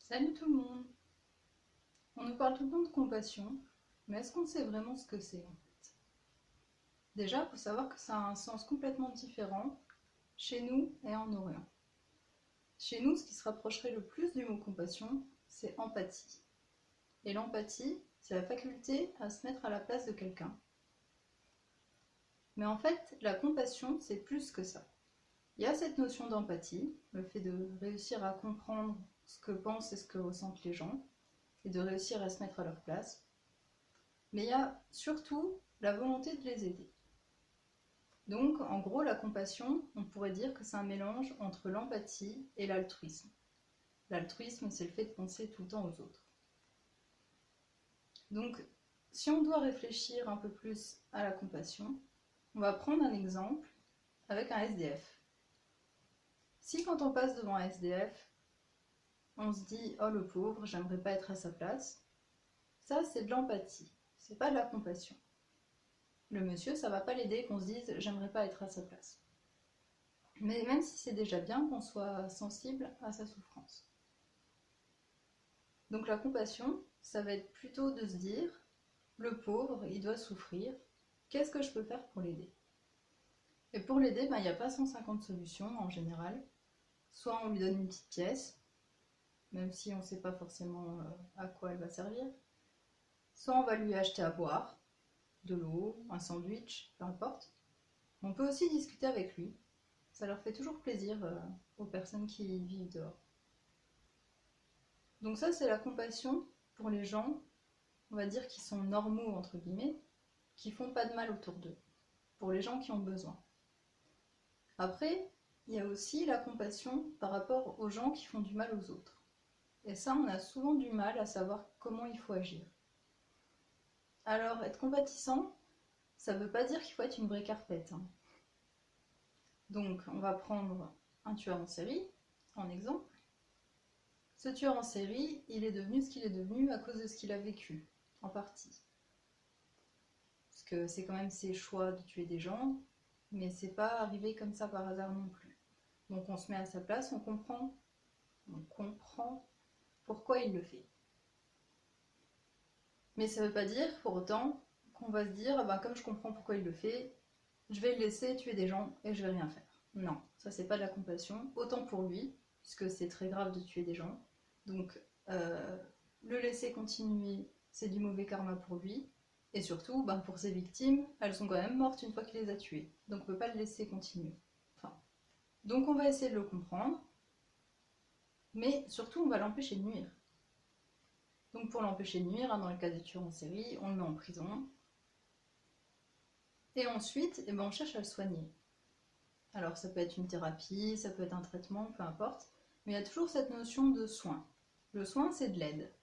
Salut tout le monde! On nous parle tout le temps de compassion, mais est-ce qu'on sait vraiment ce que c'est en fait? Déjà, il faut savoir que ça a un sens complètement différent chez nous et en Orient. Chez nous, ce qui se rapprocherait le plus du mot compassion, c'est empathie. Et l'empathie, c'est la faculté à se mettre à la place de quelqu'un. Mais en fait, la compassion, c'est plus que ça. Il y a cette notion d'empathie, le fait de réussir à comprendre ce que pensent et ce que ressentent les gens, et de réussir à se mettre à leur place. Mais il y a surtout la volonté de les aider. Donc, en gros, la compassion, on pourrait dire que c'est un mélange entre l'empathie et l'altruisme. L'altruisme, c'est le fait de penser tout le temps aux autres. Donc, si on doit réfléchir un peu plus à la compassion, on va prendre un exemple avec un SDF. Si quand on passe devant un SDF, on se dit « Oh le pauvre, j'aimerais pas être à sa place », ça c'est de l'empathie, c'est pas de la compassion. Le monsieur, ça va pas l'aider qu'on se dise « J'aimerais pas être à sa place ». Mais même si c'est déjà bien qu'on soit sensible à sa souffrance. Donc la compassion, ça va être plutôt de se dire « Le pauvre, il doit souffrir, qu'est-ce que je peux faire pour l'aider ?» Et pour l'aider, il n'y a pas 150 solutions en général. Soit on lui donne une petite pièce, même si on ne sait pas forcément à quoi elle va servir. Soit on va lui acheter à boire, de l'eau, un sandwich, peu importe. On peut aussi discuter avec lui. Ça leur fait toujours plaisir aux personnes qui vivent dehors. Donc ça, c'est la compassion pour les gens, on va dire, qui sont normaux, entre guillemets, qui font pas de mal autour d'eux, pour les gens qui ont besoin. Après, il y a aussi la compassion par rapport aux gens qui font du mal aux autres. Et ça, on a souvent du mal à savoir comment il faut agir. Alors, être compatissant, ça ne veut pas dire qu'il faut être une vraie carpette. Donc, on va prendre un tueur en série, en exemple. Ce tueur en série, il est devenu ce qu'il est devenu à cause de ce qu'il a vécu, en partie. Parce que c'est quand même ses choix de tuer des gens, mais c'est pas arrivé comme ça par hasard non plus. Donc on se met à sa place, on comprend pourquoi il le fait. Mais ça veut pas dire pour autant qu'on va se dire, comme je comprends pourquoi il le fait, je vais le laisser tuer des gens et je vais rien faire. Non, ça c'est pas de la compassion, autant pour lui, puisque c'est très grave de tuer des gens. Donc le laisser continuer, c'est du mauvais karma pour lui. Et surtout, pour ses victimes, elles sont quand même mortes une fois qu'il les a tuées. Donc on peut pas le laisser continuer. Donc on va essayer de le comprendre, mais surtout on va l'empêcher de nuire. Donc pour l'empêcher de nuire, dans le cas des tueurs en série, on le met en prison. Et ensuite, on cherche à le soigner. Alors ça peut être une thérapie, ça peut être un traitement, peu importe. Mais il y a toujours cette notion de soin. Le soin, c'est de l'aide.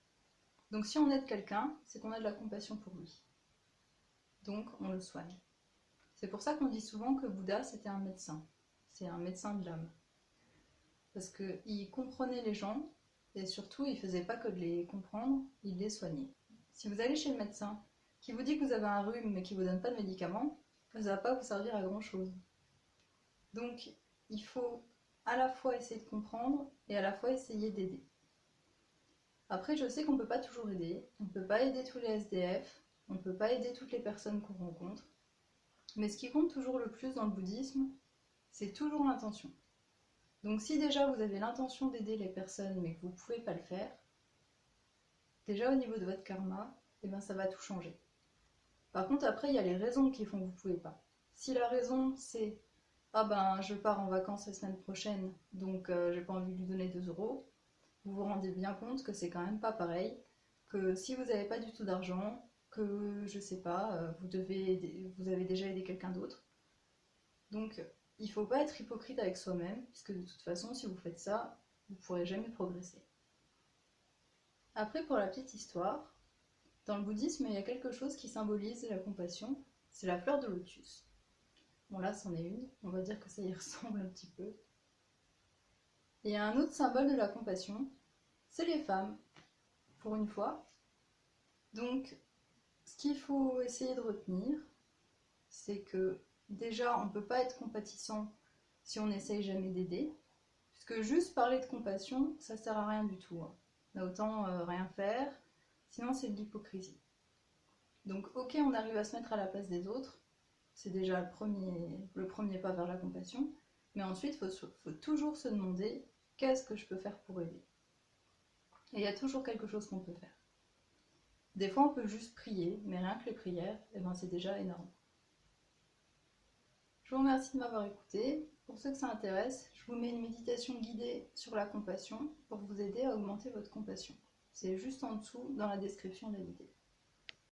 Donc si on aide quelqu'un, c'est qu'on a de la compassion pour lui. Donc on le soigne. C'est pour ça qu'on dit souvent que Bouddha, c'était un médecin. C'est un médecin de l'âme. Parce qu'il comprenait les gens, et surtout, il ne faisait pas que de les comprendre, il les soignait. Si vous allez chez le médecin, qui vous dit que vous avez un rhume, mais qui ne vous donne pas de médicaments, ça ne va pas vous servir à grand-chose. Donc, il faut à la fois essayer de comprendre, et à la fois essayer d'aider. Après, je sais qu'on ne peut pas toujours aider, on ne peut pas aider tous les SDF, on ne peut pas aider toutes les personnes qu'on rencontre, mais ce qui compte toujours le plus dans le bouddhisme, c'est toujours l'intention. Donc si déjà vous avez l'intention d'aider les personnes mais que vous ne pouvez pas le faire, déjà au niveau de votre karma, ça va tout changer. Par contre après il y a les raisons qui font que vous ne pouvez pas. Si la raison c'est « Ah je pars en vacances la semaine prochaine, donc j'ai pas envie de lui donner 2 €», vous vous rendez bien compte que c'est quand même pas pareil, que si vous n'avez pas du tout d'argent, que je sais pas, vous avez déjà aidé quelqu'un d'autre. Donc il ne faut pas être hypocrite avec soi-même, puisque de toute façon, si vous faites ça, vous ne pourrez jamais progresser. Après, pour la petite histoire, dans le bouddhisme, il y a quelque chose qui symbolise la compassion, c'est la fleur de lotus. Bon là, c'en est une, on va dire que ça y ressemble un petit peu. Et il y a un autre symbole de la compassion, c'est les femmes, pour une fois. Donc, ce qu'il faut essayer de retenir, c'est que déjà, on ne peut pas être compatissant si on n'essaye jamais d'aider, puisque juste parler de compassion, ça ne sert à rien du tout. autant rien faire, sinon c'est de l'hypocrisie. Donc ok, on arrive à se mettre à la place des autres, c'est déjà le premier pas vers la compassion, mais ensuite il faut toujours se demander qu'est-ce que je peux faire pour aider. Et il y a toujours quelque chose qu'on peut faire. Des fois on peut juste prier, mais rien que les prières, eh ben, c'est déjà énorme. Je vous remercie de m'avoir écouté. Pour ceux que ça intéresse, je vous mets une méditation guidée sur la compassion pour vous aider à augmenter votre compassion. C'est juste en dessous dans la description de la vidéo.